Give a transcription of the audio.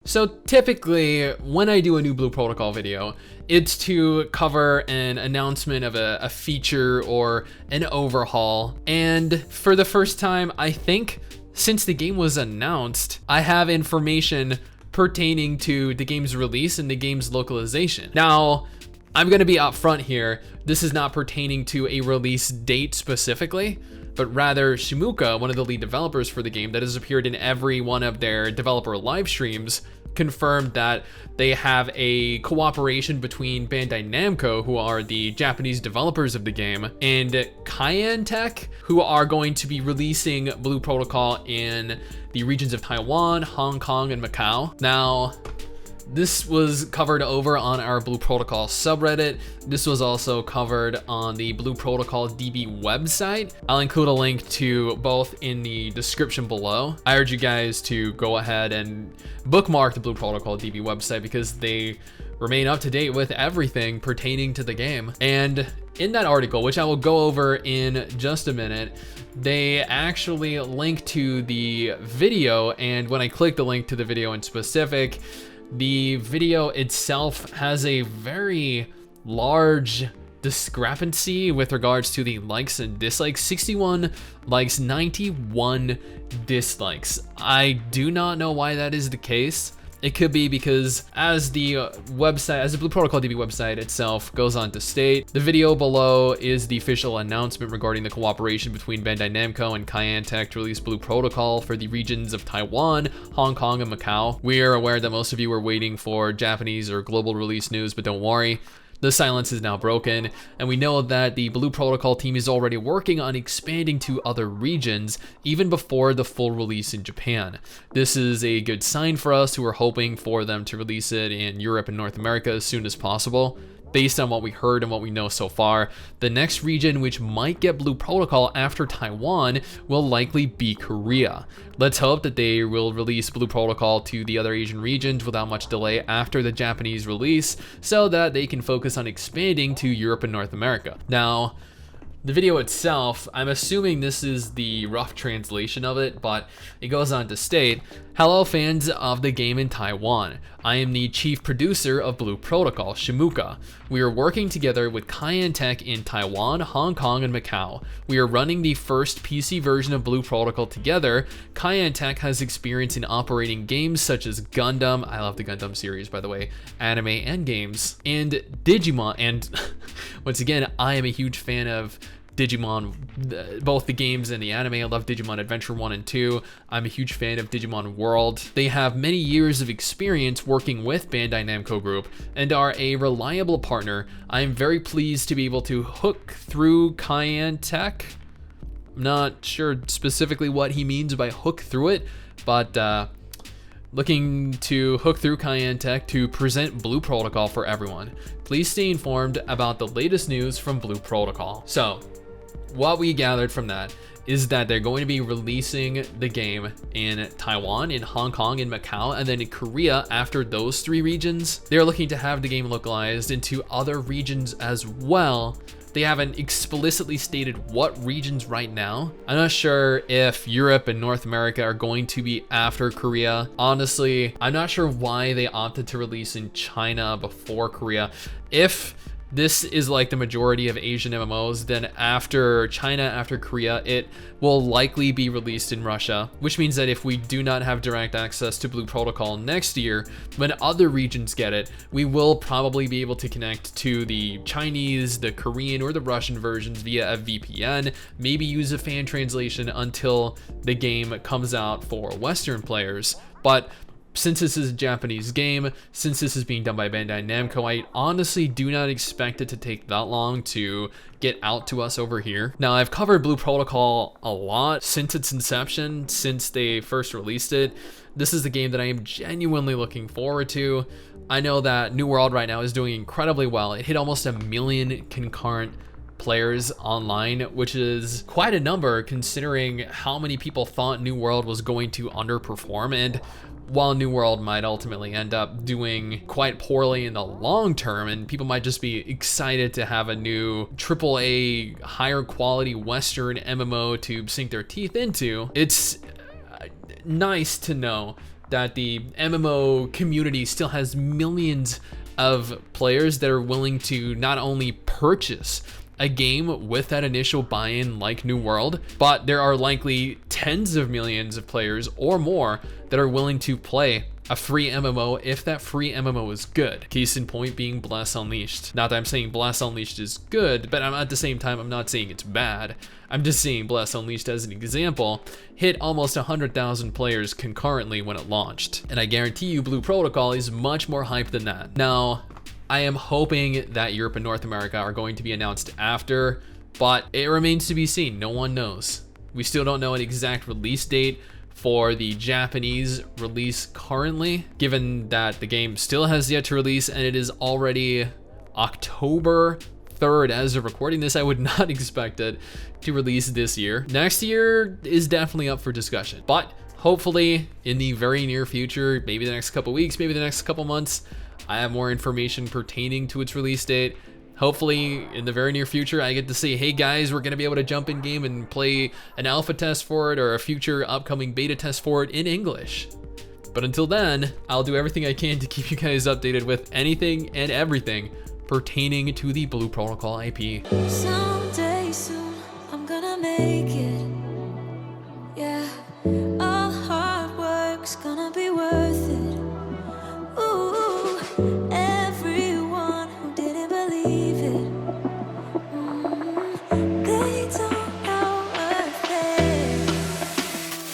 So typically, when I do a new Blue Protocol video, it's to cover an announcement of a feature or an overhaul. And for the first time, I think, since the game was announced, I have information pertaining to the game's release and the game's localization. Now, I'm gonna be upfront here. This is not pertaining to a release date specifically, but rather Shimooka, one of the lead developers for the game that has appeared in every one of their developer live streams, confirmed that they have a cooperation between Bandai Namco, who are the Japanese developers of the game, and Cayenne Tech, who are going to be releasing Blue Protocol in the regions of Taiwan, Hong Kong, and Macau. Now, this was covered over on our Blue Protocol subreddit. This was also covered on the Blue Protocol DB website. I'll include a link to both in the description below. I urge you guys to go ahead and bookmark the Blue Protocol DB website because they remain up to date with everything pertaining to the game. And in that article, which I will go over in just a minute, they actually link to the video, and when I click the link to the video in specific, the video itself has a very large discrepancy with regards to the likes and dislikes. 61 likes, 91 dislikes. I do not know why that is the case. It could be because as the website, as the Blue Protocol DB website itself goes on to state, the video below is the official announcement regarding the cooperation between Bandai Namco and Cayenne Tech to release Blue Protocol for the regions of Taiwan, Hong Kong, and Macau. We are aware that most of you are waiting for Japanese or global release news, but don't worry. The silence is now broken, and we know that the Blue Protocol team is already working on expanding to other regions, even before the full release in Japan. This is a good sign for us who are hoping for them to release it in Europe and North America as soon as possible. Based on what we heard and what we know so far, the next region which might get Blue Protocol after Taiwan will likely be Korea. Let's hope that they will release Blue Protocol to the other Asian regions without much delay after the Japanese release, so that they can focus on expanding to Europe and North America. Now, the video itself, I'm assuming this is the rough translation of it, but it goes on to state, "Hello fans of the game in Taiwan. I am the chief producer of Blue Protocol, Shimooka. We are working together with Cayenne Tech in Taiwan, Hong Kong, and Macau. We are running the first PC version of Blue Protocol together. Cayenne Tech has experience in operating games such as Gundam," I love the Gundam series by the way, "anime and games, and Digimon," and once again, I am a huge fan of Digimon, both the games and the anime. I love Digimon Adventure 1 and 2. I'm a huge fan of Digimon World. They have many years of experience working with Bandai Namco Group and are a reliable partner. I am very pleased to be able to hook through Cayenne Tech. I'm not sure specifically what he means by hook through it, but looking to hook through Cayenne Tech to present Blue Protocol for everyone. Please stay informed about the latest news from Blue Protocol. So, what we gathered from that is that they're going to be releasing the game in Taiwan, in Hong Kong, in Macau, and then in Korea after those three regions. They're looking to have the game localized into other regions as well. They haven't explicitly stated what regions right now. I'm not sure if Europe and North America are going to be after Korea. Honestly, I'm not sure why they opted to release in China before Korea. If this is like the majority of Asian MMOs, then after China, after Korea, it will likely be released in Russia, which means that if we do not have direct access to Blue Protocol next year, when other regions get it, we will probably be able to connect to the Chinese, the Korean, or the Russian versions via a VPN, maybe use a fan translation until the game comes out for Western players. But since this is a Japanese game, since this is being done by Bandai Namco, I honestly do not expect it to take that long to get out to us over here. Now, I've covered Blue Protocol a lot since its inception, since they first released it. This is the game that I am genuinely looking forward to. I know that New World right now is doing incredibly well. It hit almost 1 million concurrent players online, which is quite a number considering how many people thought New World was going to underperform. And while New World might ultimately end up doing quite poorly in the long term, and people might just be excited to have a new AAA, higher quality Western MMO to sink their teeth into, it's nice to know that the MMO community still has millions of players that are willing to not only purchase a game with that initial buy-in like New World, but there are likely tens of millions of players or more that are willing to play a free MMO if that free MMO is good. Case in point being Bless Unleashed. Not that I'm saying Bless Unleashed is good, but at the same time, I'm not saying it's bad. I'm just saying Bless Unleashed as an example hit almost 100,000 players concurrently when it launched. And I guarantee you Blue Protocol is much more hype than that. Now, I am hoping that Europe and North America are going to be announced after, but it remains to be seen. No one knows. We still don't know an exact release date for the Japanese release currently, given that the game still has yet to release and it is already October 3rd as of recording this. I would not expect it to release this year. Next year is definitely up for discussion, but hopefully in the very near future, maybe the next couple weeks, maybe the next couple months, I have more information pertaining to its release date. Hopefully in the very near future, I get to say, hey guys, we're gonna be able to jump in game and play an alpha test for it or a future upcoming beta test for it in English. But until then, I'll do everything I can to keep you guys updated with anything and everything pertaining to the Blue Protocol IP. Someday soon, I'm gonna make it.